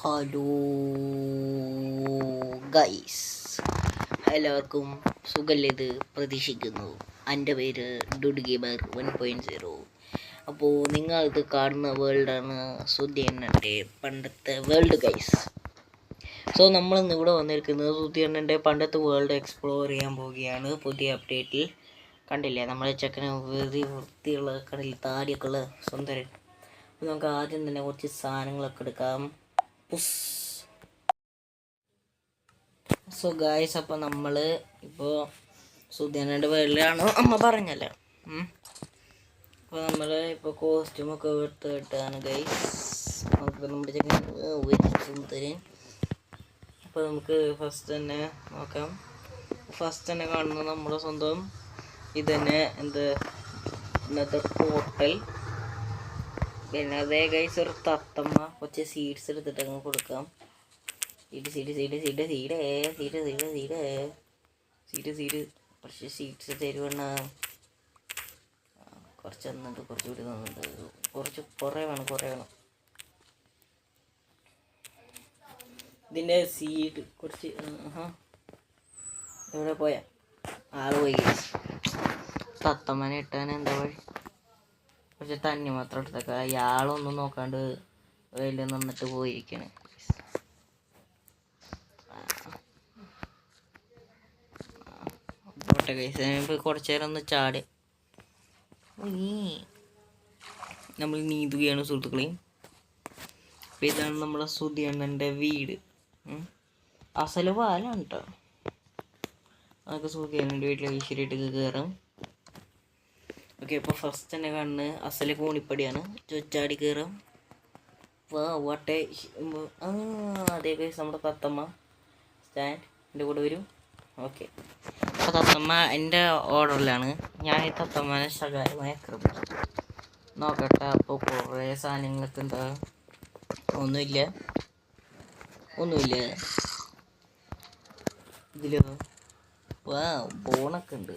Hello guys, എല്ലാവർക്കും സുഖല്ലേത് പ്രതീക്ഷിക്കുന്നു. എൻ്റെ പേര് ഡുഡ് ഗെയിമർ 1.0. അപ്പോൾ നിങ്ങൾ ഇത് കാണുന്ന വേൾഡാണ് സുധിയണ്ണൻ്റെ പണ്ടത്തെ വേൾഡ് ഗൈസ്. സോ നമ്മളിന്ന് ഇവിടെ വന്നിരിക്കുന്നത് സുധിയണ്ണൻ്റെ പണ്ടത്തെ വേൾഡ് എക്സ്പ്ലോർ ചെയ്യാൻ പോവുകയാണ്. പുതിയ അപ്ഡേറ്റിൽ കണ്ടില്ലേ നമ്മളെ ചെക്കന് വൃത്തിയുള്ള കടലിൽ താടിയൊക്കെ ഉള്ള സുന്ദരൻ. അപ്പോൾ നമുക്ക് ആദ്യം തന്നെ കുറച്ച് സാധനങ്ങളൊക്കെ എടുക്കാം. സോ ഗായ്സ്, അപ്പോൾ നമ്മൾ ഇപ്പോൾ സുധിയണ്ണൻ്റെ വേൾഡിലാണ് അമ്മ പറഞ്ഞല്ലേ. അപ്പോൾ നമ്മൾ ഇപ്പോൾ കോസ്റ്റ്യൂമൊക്കെ എടുത്തിട്ടാണ് ഗൈസ്. നമുക്ക് നമ്മുടെ ചെക്കൻ സുന്ദരൻ. അപ്പോൾ നമുക്ക് ഫസ്റ്റ് തന്നെ നോക്കാം. ഫസ്റ്റ് തന്നെ കാണുന്നത് നമ്മുടെ സ്വന്തം ഇത് തന്നെ, ഇന്നത്തെ ഹോട്ടൽ. പിന്നെ അതേ ഗൈസ് ഒരു തത്തമ്മ കുറച്ച് സീഡ്സ് എടുത്തിട്ട് അങ്ങ് കൊടുക്കാം. സീഡ് കുറച്ച് സീഡ്സ് തരുവണ്ണ. കുറച്ച് തന്നിട്ട് കുറച്ചുകൂടി തന്നിട്ട് കുറേ വേണം. ഇതിൻ്റെ സീഡ് കുറച്ച് എവിടെ പോയാ ആള് പോയി. തത്തമ്മനെ ഇട്ടാൻ എന്താ വഴി? കുറച്ച് തന്നി മാത്രം എടുത്തേക്ക. അയാളൊന്നും നോക്കാണ്ട് വെയിൽ നിന്നിട്ട് പോയിരിക്കണ്. പോട്ടെ കൈസ്, കുറച്ചു നേരം ഒന്ന് ചാടി നമ്മൾ നീന്തുകയാണ് സുഹൃത്തുക്കളെയും. അപ്പം ഇതാണ് നമ്മളെ സുധിയണ്ണൻ്റെ വീട്. അസല് പാലാണ് കേട്ടോ. അതൊക്കെ സുധിയണ്ണൻ്റെ വീട്ടിൽ ഈശ്വരായിട്ട് കയറാം. ഓക്കെ, ഇപ്പോൾ ഫസ്റ്റ് തന്നെ കാണുന്നത് അസല് കോണിപ്പടിയാണ്. ചാടി കയറാം. വാട്ടെ അതേ കേസ് നമ്മുടെ തത്തമ്മ സ്റ്റാൻഡ് എൻ്റെ കൂടെ വരും. ഓക്കെ, അപ്പോൾ തത്തമ്മ എൻ്റെ ഓർഡറിലാണ്. ഞാൻ ഈ തത്തമ്മനെ സ്വകാര്യമായി ആക്രമിച്ചു. നോക്കട്ടെ. അപ്പോൾ കുറേ സാധനങ്ങളൊക്കെ എന്താ, ഒന്നുമില്ല ഇതിലോ. ബോണൊക്കെ ഉണ്ട്.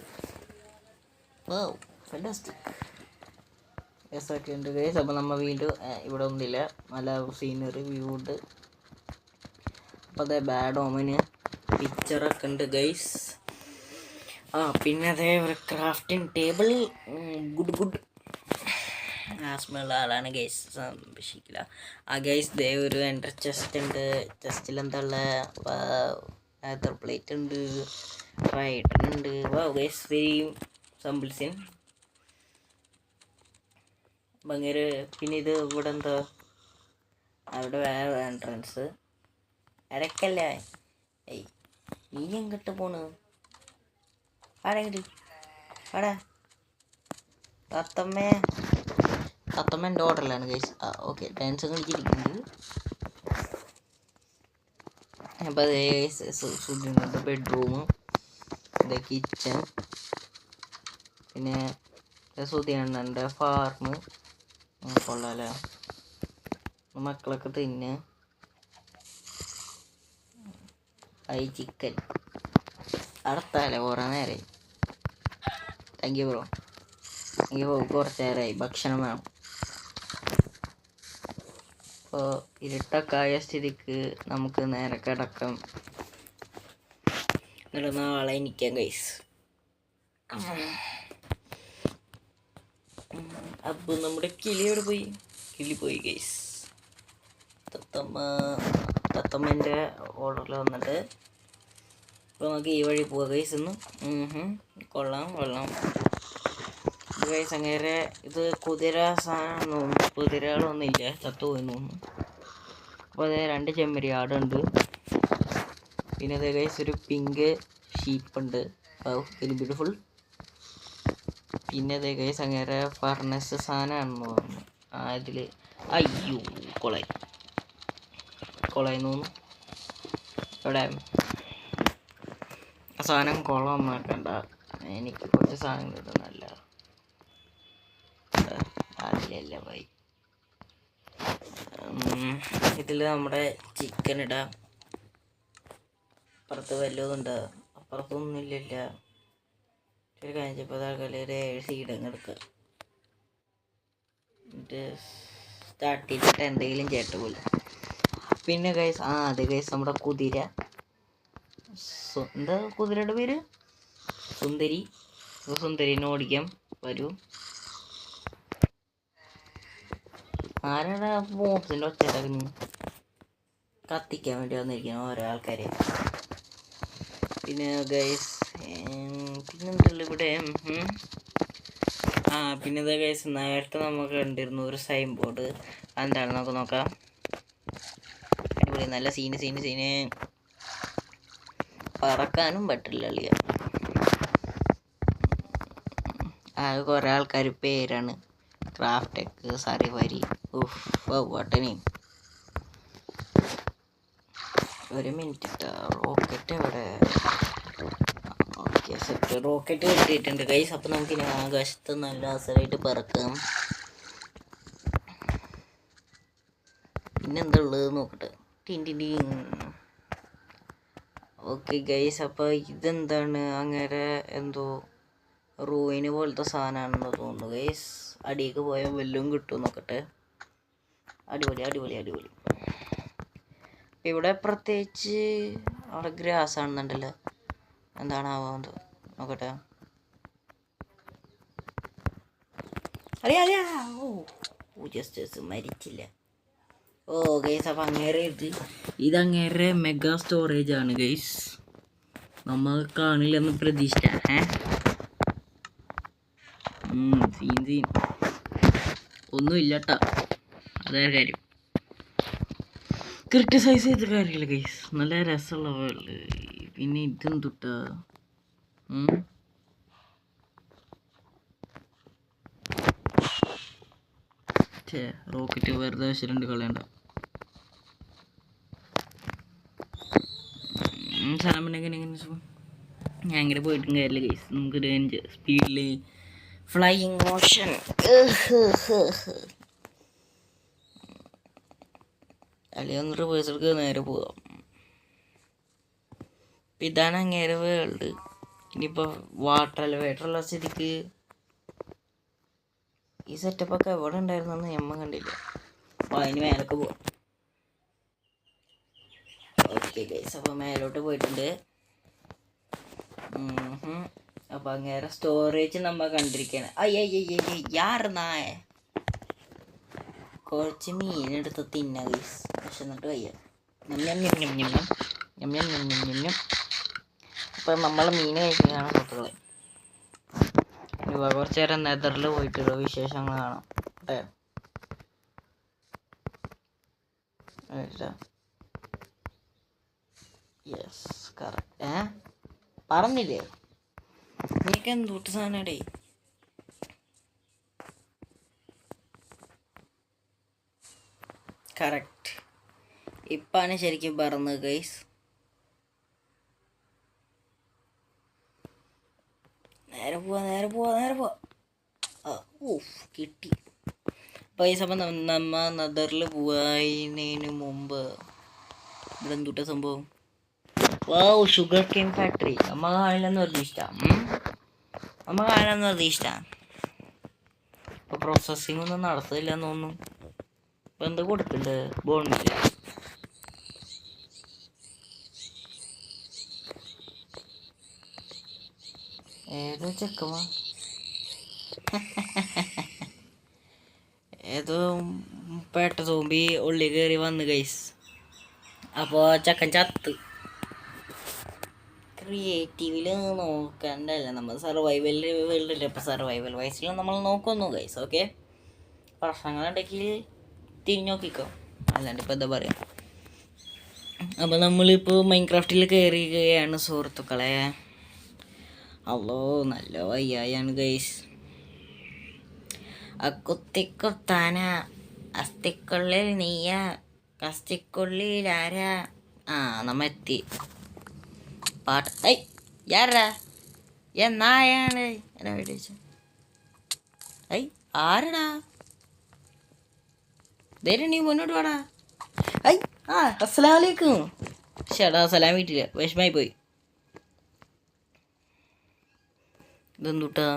ഒക്കെ ഉണ്ട് ഗൈസ്. അപ്പോൾ നമ്മൾ വീണ്ടും ഇവിടെ ഒന്നുമില്ല, നല്ല സീനറി വ്യൂ ഉണ്ട്. അപ്പോൾ അതേ ബാഡ് ഓമന് പിക്ചറൊക്കെ ഉണ്ട് ഗൈസ്. പിന്നെ അതേ ഒരു ക്രാഫ്റ്റിംഗ് ടേബിൾ. ഗുഡ് ആസ്മുള്ള ആളാണ് ഗൈസ്, സംരക്ഷിക്കില്ല. ഗൈസ് ദേ ഒരു എൻ്റർ ചെസ്റ്റ് ഉണ്ട്. ചെസ്റ്റിൽ എന്താ ഉള്ള പ്ലേറ്റ് ഉണ്ട്, റൈഡുണ്ട്. ഗൈസ് വെരി സംബിൾസിൻ ഭയങ്കര. പിന്നെ ഇത് ഇവിടെ എന്താ, അവിടെ വേറെ എൻട്രൻസ്. ഇടയ്ക്കല്ലേ നീ എങ്ങോട്ട് പോണ്? ആടാ തത്തമ്മൻ്റെ ഓർഡറിലാണ് ഗൈസ്. ഓക്കെ, ഡാൻസ് കളിച്ചിരിക്കുന്നത്. അപ്പോൾ അതേ സുധിയണ്ണൻ്റെ ബെഡ്റൂം, ഇതേ കിച്ചൺ, പിന്നെ സുധിയണ്ണൻ്റെ ഫാർമ്. കൊള്ളാലോ, മക്കളൊക്കെ തിന്ന്. ചിക്കൻ അടുത്താലേ കുറേ നേരമായി. Thank you bro. കുറച്ച് നേരമായി ഭക്ഷണം വേണം. അപ്പോൾ ഇരുട്ടൊക്കായ സ്ഥിതിക്ക് നമുക്ക് നേരെ കിടക്കാം. എന്നിട്ട് നാളെ എനിക്കാം ഗൈസ്. അപ്പോൾ നമ്മുടെ കിളി എവിടെ പോയി? കിളി പോയി ഗൈസ്. തത്തമ്മൻ്റെ ഓർഡറിൽ വന്നിട്ട് ഇപ്പോൾ നമുക്ക് ഈ വഴി പോവാം ഗൈസ്. ഇന്ന് കൊള്ളാം. ഇത് ഗൈസ് അങ്ങനെ ഇത് കുതിര സാധനം തോന്നുന്നു. കുതിരകളൊന്നും ഇല്ല, ചത്തുപോയി തോന്നുന്നു. അപ്പോൾ അതേ 2 ചെമ്മരി ആടുണ്ട്. പിന്നെ അതേ ഗൈസ് ഒരു പിങ്ക് ഷീപ്പുണ്ട്. Very beautiful. പിന്നെ അതേ ഗൈസ് അങ്ങനെ ഫർണസ് സാധനമാണെന്ന് തോന്നുന്നു. ഇതിൽ അയ്യോ കൊളായി തോന്നുന്നു. ഇവിടെ സാധനം കുളമൊന്നാക്കണ്ട, എനിക്ക് കുറച്ച് സാധനങ്ങൾ ഇടുന്നല്ല. അതിലല്ല പോയി. ഇതിൽ നമ്മുടെ ചിക്കൻ ഇടാം. അപ്പുറത്ത് വല്ലതും ഉണ്ടോ? അപ്പുറത്തൊന്നും ഇല്ലല്ല. ഒരു കാണിച്ചപ്പോൾ ആൾക്കാർ ഒരു 7 സീഡങ്ങ് എടുക്കുക. എന്നിട്ട് സ്റ്റാർട്ട് ചെയ്തിട്ട് എന്തെങ്കിലും ചേട്ട പോലെ പിന്നെ ഗൈസ് അതെ ഗൈസ് നമ്മുടെ കുതിര. എന്താ കുതിരയുടെ പേര്? സുന്ദരി. സുന്ദരിനെ ഓടിക്കാം. വരൂ. ആരാണ് ബോംസിൻ്റെ ഒച്ചയാക്കുന്നു? കത്തിക്കാൻ വേണ്ടി വന്നിരിക്കണം ഓരോ ആൾക്കാരെ. പിന്നെ ഗൈസ് പിന്നെന്തല്ലോ ഇവിടെ. പിന്നെ ഗൈസ് നേരത്തെ നമുക്ക് കണ്ടിരുന്നു ഒരു സൈൻ ബോർഡ്. എന്താണ് നമുക്ക് നോക്കാം. അടിപൊളി, നല്ല സീന്. പറക്കാനും പറ്റില്ല അളിയ. കുറെ ആൾക്കാർ പേരാണ് ക്രാഫ്റ്റെക്ക്, സറിവരി. വട്ടനെയും. ഒരു മിനിറ്റ്, റോക്കറ്റ് എവിടെ? ഓക്കെ സെറ്റ്, റോക്കറ്റ് കിട്ടിയിട്ടുണ്ട് ഗൈസ്. അപ്പം നമുക്കിനി ആകാശത്ത് നല്ല അസലായിട്ട് പറക്കാം. പിന്നെന്താ ഉള്ളത് നോക്കട്ടെ. ഓക്കെ ഗൈസ്, അപ്പോൾ ഇതെന്താണ്? അങ്ങനെ എന്തോ റൂയിന് പോലത്തെ സാധനമാണെന്ന് തോന്നുന്നു ഗൈസ്. അടിയൊക്കെ പോയാൽ വല്ലതും കിട്ടും നോക്കട്ടെ. അടിപൊളി. ഇവിടെ പ്രത്യേകിച്ച് അവിടെ ഗ്രാസ് ആണെന്നുണ്ടല്ലോ. എന്താണാവുന്നത് നോക്കട്ടെ. അറിയാ. ജസ്റ്റ് മരിച്ചില്ല. ഗൈസ്, അപ്പം അങ്ങേരെ ഇതങ്ങേരെ മെഗാ സ്റ്റോറേജ് ആണ് ഗൈസ്. നമ്മൾ കാണില്ലെന്ന് പ്രതീക്ഷിച്ച. സീൻ ഒന്നുമില്ലട്ടാ, അതേ കാര്യം. ക്രിട്ടിസൈസ് ചെയ്ത കാര്യമില്ല ഗൈസ്, നല്ല രസമുള്ള വേൾഡ്. പിന്നെ ഇതെന്തുട്ടാ? റോക്കറ്റ് വെറുതെ വെച്ചിട്ടുണ്ട്, കളയണ്ട. ഞാൻ ഇങ്ങനെ പോയിട്ടും കാര്യമില്ല ഗൈസ്. നമുക്ക് ഡേഞ്ചർ സ്പീഡിൽ ഫ്ലൈയിങ് മോഷൻ. അല്ലെങ്കിൽ ഒന്ന് റിവേഴ്സ് എടുക്കുക, നേരെ പോവാം. ഇതാണ് അങ്ങേരെ വേൾഡ്. ഇനിയിപ്പോൾ വാട്ടർ എലിവേറ്ററുള്ള സ്ഥിതിക്ക് ഈ സെറ്റപ്പൊക്കെ എവിടെ ഉണ്ടായിരുന്നെന്ന് ഞമ്മ കണ്ടില്ല. അപ്പോൾ അതിന് മേലൊക്കെ പോവാം. ഓക്കെ ഗൈസ്, അപ്പോൾ മേലോട്ട് പോയിട്ടുണ്ട്. അപ്പോൾ അങ്ങേരെ സ്റ്റോറേജ് നമ്മൾ കണ്ടിരിക്കുകയാണ്. യാർന്നായ കുറച്ച് മീനെടുത്ത് തിന്ന ഗൈസ്. പക്ഷെ എന്നിട്ട് വയ്യ. അപ്പം നമ്മൾ മീൻ കഴിക്കുന്നതാണ് സുഹൃത്തുക്കളെ. കുറച്ച് നേരം നെതറിൽ പോയിട്ടുള്ള വിശേഷങ്ങൾ കാണാം. Yes correct. പറഞ്ഞില്ലേ നീക്ക് എന്തൊട്ട് സാധനടേ? കറക്റ്റ്, ഇപ്പാണ് ശരിക്കും പറഞ്ഞത് ഗൈസ്. നേരെ പോവാ. കിട്ടി. പൈസ. അപ്പം നമ്മ നദറിൽ പോവാതിന് മുമ്പ് ഇവിടെ എന്തുട്ട സംഭവം? Sugar cane factory. നമ്മ കാണില്ലെന്ന് പ്രതീക്ഷിച്ച. അപ്പോൾ പ്രോസസ്സിംഗ് ഒന്നും നടത്തില്ല എന്ന് തോന്നുന്നു. ഇപ്പം എന്താ കൊടുക്കണ്ടേ? ബോണില്ല. ഏതോ ചെക്കമാ, ഏതോ പേട്ട സോമ്പി ഉള്ളി കയറി വന്ന് ഗൈസ്. അപ്പോൾ ചക്കൻ ചത്ത്. ക്രിയേറ്റീവിൽ നോക്കണ്ടല്ല, നമ്മൾ സർവൈവൽ വേൾഡില്ല. ഇപ്പോൾ സർവൈവൽ വൈസിൽ നമ്മൾ നോക്കുന്നു ഗൈസ്. ഓക്കെ, പ്രശ്നങ്ങളുണ്ടെങ്കിൽ തിരിഞ്ഞു നോക്കിക്കോ, അല്ലാണ്ട് ഇപ്പോൾ എന്താ പറയുക. അപ്പോൾ നമ്മളിപ്പോൾ മൈൻക്രാഫ്റ്റിൽ കയറുകയാണ് സുഹൃത്തുക്കളെ. അല്ലോ നല്ല വയ്യായാണ് ഗൈസ്. അക്കുത്തിക്കുത്താന അസ്ഥിക്കുള്ളിൽ നീയ കസ്തിക്കുള്ളിലാരാ. നമ്മ എത്തി. പാട്ട് യാരാ നായാണ് എന്നെ വേടിച്ച. ആരടാ? ധൈര്യം നീ മുന്നോട്ട് വാടാ. അസ്സലാമലൈക്കും. ചേട്ടാ സലാം വീട്ടില്ല, വിഷമായി പോയി. ഇതെന്തുട്ടാ?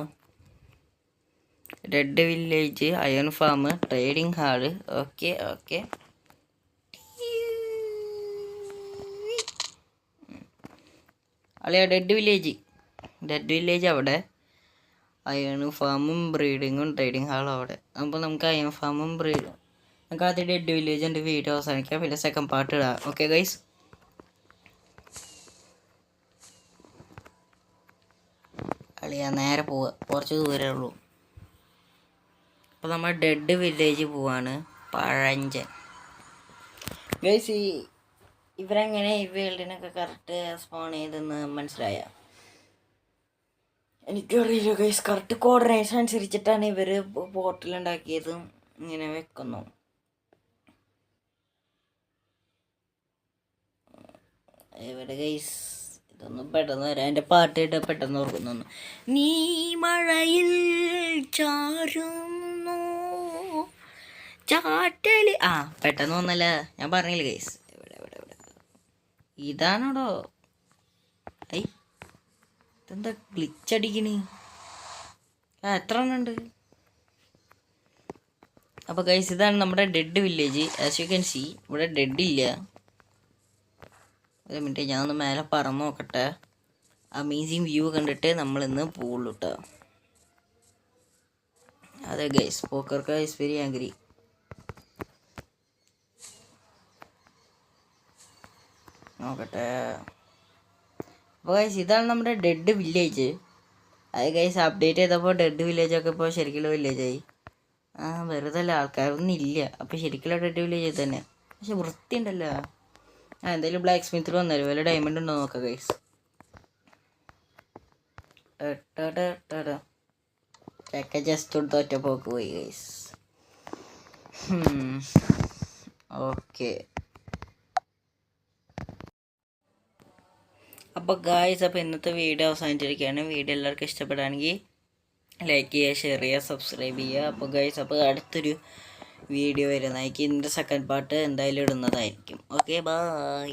Red village, iron farm, trading hall. Okay അളിയ ഡെഡ് വില്ലേജ് അവിടെ, അയൺ ഫാമും ബ്രീഡിങ്ങും ട്രേഡിങ് ഹാളും അവിടെ. അപ്പോൾ നമുക്ക് അയൺ ഫാമും നമുക്ക് ആദ്യം ഡെഡ് വില്ലേജ് എൻ്റെ വീഡിയോ അവസാനിക്കാം, പിന്നെ സെക്കൻഡ് പാർട്ട് ഇടാം. ഓക്കെ ഗൈസ്, അളിയ നേരെ പോവുക, കുറച്ച് ദൂരമേ ഉള്ളൂ. അപ്പോൾ നമ്മൾ ഡെഡ് വില്ലേജ് പോവാണ്, പഴഞ്ചൻ. ഗൈസ് ഇവരെങ്ങനെ ഈ വേൾഡിനൊക്കെ കറക്റ്റ് സ്പോൺ ചെയ്തെന്ന് മനസ്സിലായ? എനിക്കറിയില്ല ഗൈസ്, കറക്റ്റ് കോർഡിനേഷൻ അനുസരിച്ചിട്ടാണ് ഇവർ പോർട്ടലുണ്ടാക്കിയതും ഇങ്ങനെ വെക്കുന്നു. ഇവിടെ ഗൈസ് ഇതൊന്നും പെട്ടെന്ന് വരാം, എൻ്റെ പാട്ടിട്ട് പെട്ടെന്ന് ഓർക്കുന്നു. നീ മഴയിൽ ചാരുന്നു ചാറ്റല്, പെട്ടെന്ന് ഒന്നല്ല, ഞാൻ പറഞ്ഞില്ല ഗൈസ്. ഇവിടെ ഇതാണോടോ? ഐ ഇതെന്താ ഗ്ലിച്ചടിക്കണ്? എത്ര എണ്ണം ഉണ്ട്? അപ്പോൾ ഗൈസ് ഇതാണ് നമ്മുടെ dead village. As you can see ഇവിടെ ഡെഡ് ഇല്ല. ഒരു മിനിറ്റ്, ഞാൻ ഒന്ന് മേലെ പറന്ന് നോക്കട്ടെ. അമേസിങ് വ്യൂ കണ്ടിട്ട് നമ്മളിന്ന് പോവുള്ളൂ കേട്ടോ. അതെ guys, Pokkar is very angry. നോക്കട്ടെ. അപ്പോൾ ഗൈസ് ഇതാണ് നമ്മുടെ ഡെഡ് വില്ലേജ്. അത് ഗൈസ് അപ്ഡേറ്റ് ചെയ്തപ്പോൾ ഡെഡ് വില്ലേജൊക്കെ ഇപ്പോൾ ശരിക്കുള്ള വില്ലേജായി. വെറുതെ അല്ല, ആൾക്കാരൊന്നും ഇല്ല. അപ്പോൾ ശരിക്കുള്ള ഡെഡ് വില്ലേജ് തന്നെ, പക്ഷെ വൃത്തി ഉണ്ടല്ലോ. എന്തായാലും ബ്ലാക്ക് സ്മിത്തിൽ വന്നാലും വല്ല ഡയമണ്ട് ഉണ്ടോ നോക്കാം ഗൈസ്. ചക്ക ജസ്റ്റ് കൊടുത്ത് ഒറ്റ പോക്ക് പോയി ഗൈസ്. ഓക്കെ, അപ്പോൾ ഗായ്സ് അപ്പോൾ ഇന്നത്തെ വീഡിയോ അവസാനിച്ചിരിക്കുകയാണ്. വീഡിയോ എല്ലാവർക്കും ഇഷ്ടപ്പെടുകയാണെങ്കിൽ ലൈക്ക് ചെയ്യുക, ഷെയർ ചെയ്യുക, സബ്സ്ക്രൈബ് ചെയ്യുക. അപ്പോൾ ഗായ്സ് അപ്പോൾ അടുത്തൊരു വീഡിയോ വരുന്നതായിരിക്കും. ഇതിൻ്റെ സെക്കൻഡ് പാർട്ട് എന്തായാലും ഇടുന്നതായിരിക്കും. Okay, by.